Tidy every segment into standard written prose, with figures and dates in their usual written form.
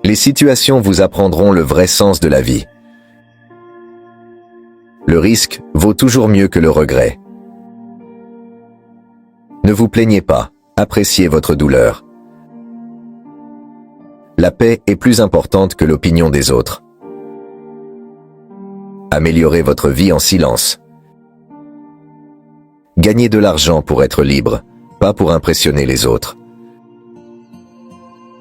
Les situations vous apprendront le vrai sens de la vie. Le risque vaut toujours mieux que le regret. Ne vous plaignez pas, appréciez votre douleur. La paix est plus importante que l'opinion des autres. Améliorez votre vie en silence. Gagnez de l'argent pour être libre, pas pour impressionner les autres.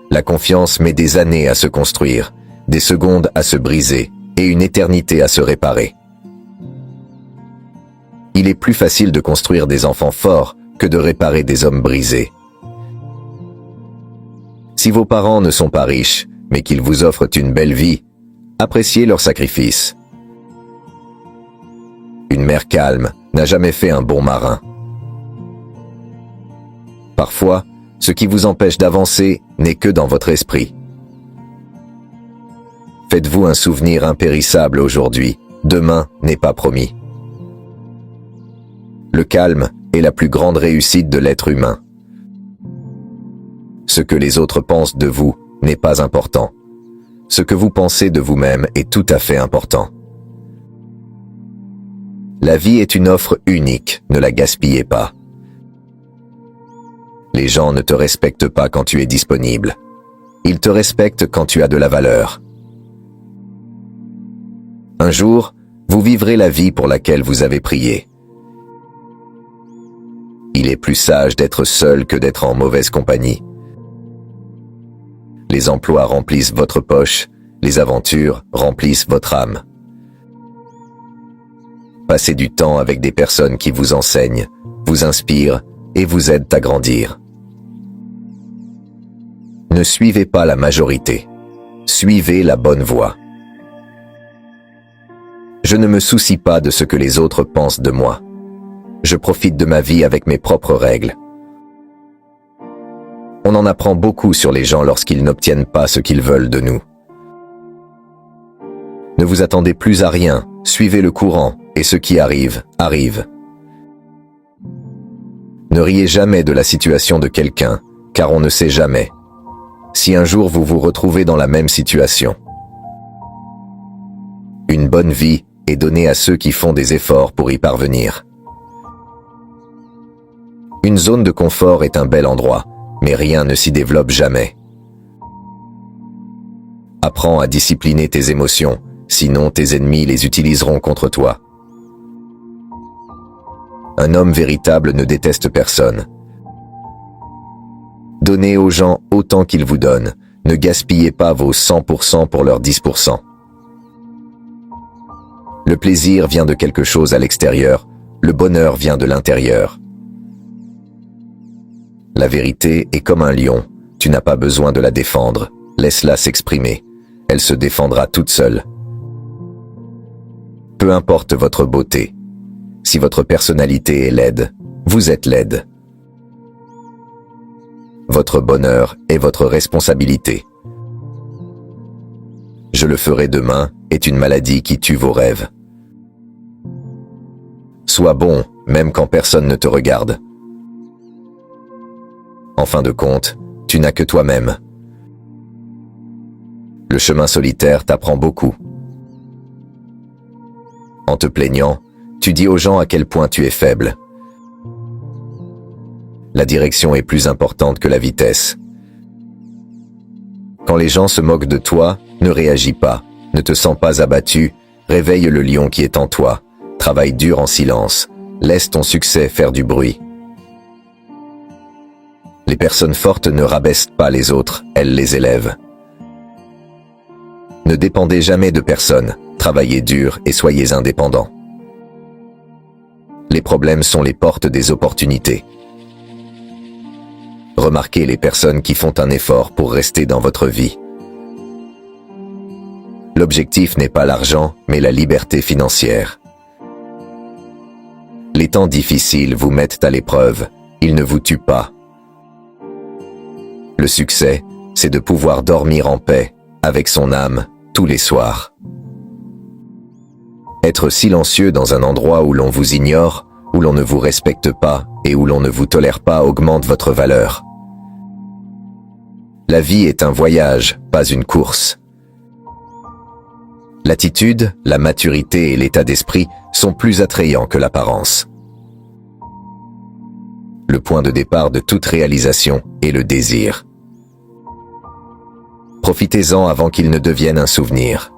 La confiance met des années à se construire, des secondes à se briser et une éternité à se réparer. Il est plus facile de construire des enfants forts que de réparer des hommes brisés. Si vos parents ne sont pas riches, mais qu'ils vous offrent une belle vie, appréciez leur sacrifice. Une mer calme n'a jamais fait un bon marin. Parfois, ce qui vous empêche d'avancer n'est que dans votre esprit. Faites-vous un souvenir impérissable aujourd'hui, demain n'est pas promis. Le calme est la plus grande réussite de l'être humain. Ce que les autres pensent de vous n'est pas important. Ce que vous pensez de vous-même est tout à fait important. La vie est une offre unique, ne la gaspillez pas. Les gens ne te respectent pas quand tu es disponible. Ils te respectent quand tu as de la valeur. Un jour, vous vivrez la vie pour laquelle vous avez prié. Il est plus sage d'être seul que d'être en mauvaise compagnie. Les emplois remplissent votre poche, les aventures remplissent votre âme. Passez du temps avec des personnes qui vous enseignent, vous inspirent et vous aident à grandir. Ne suivez pas la majorité, suivez la bonne voie. Je ne me soucie pas de ce que les autres pensent de moi. Je profite de ma vie avec mes propres règles. On en apprend beaucoup sur les gens lorsqu'ils n'obtiennent pas ce qu'ils veulent de nous. Ne vous attendez plus à rien, suivez le courant, et ce qui arrive, arrive. Ne riez jamais de la situation de quelqu'un, car on ne sait jamais. Si un jour vous vous retrouvez dans la même situation. Une bonne vie est donnée à ceux qui font des efforts pour y parvenir. Une zone de confort est un bel endroit, mais rien ne s'y développe jamais. Apprends à discipliner tes émotions, sinon tes ennemis les utiliseront contre toi. Un homme véritable ne déteste personne. Donnez aux gens autant qu'ils vous donnent, ne gaspillez pas vos 100% pour leurs 10%. Le plaisir vient de quelque chose à l'extérieur, le bonheur vient de l'intérieur. La vérité est comme un lion, tu n'as pas besoin de la défendre, laisse-la s'exprimer, elle se défendra toute seule. Peu importe votre beauté, si votre personnalité est laide, vous êtes laide. Votre bonheur est votre responsabilité. Je le ferai demain est une maladie qui tue vos rêves. Sois bon, même quand personne ne te regarde. En fin de compte, tu n'as que toi-même. Le chemin solitaire t'apprend beaucoup. En te plaignant, tu dis aux gens à quel point tu es faible. La direction est plus importante que la vitesse. Quand les gens se moquent de toi, ne réagis pas, ne te sens pas abattu, réveille le lion qui est en toi, travaille dur en silence, laisse ton succès faire du bruit. Les personnes fortes ne rabaissent pas les autres, elles les élèvent. Ne dépendez jamais de personne, travaillez dur et soyez indépendants. Les problèmes sont les portes des opportunités. Remarquez les personnes qui font un effort pour rester dans votre vie. L'objectif n'est pas l'argent, mais la liberté financière. Les temps difficiles vous mettent à l'épreuve, ils ne vous tuent pas. Le succès, c'est de pouvoir dormir en paix, avec son âme, tous les soirs. Être silencieux dans un endroit où l'on vous ignore, où l'on ne vous respecte pas et où l'on ne vous tolère pas augmente votre valeur. La vie est un voyage, pas une course. L'attitude, la maturité et l'état d'esprit sont plus attrayants que l'apparence. Le point de départ de toute réalisation est le désir. Profitez-en avant qu'il ne devienne un souvenir.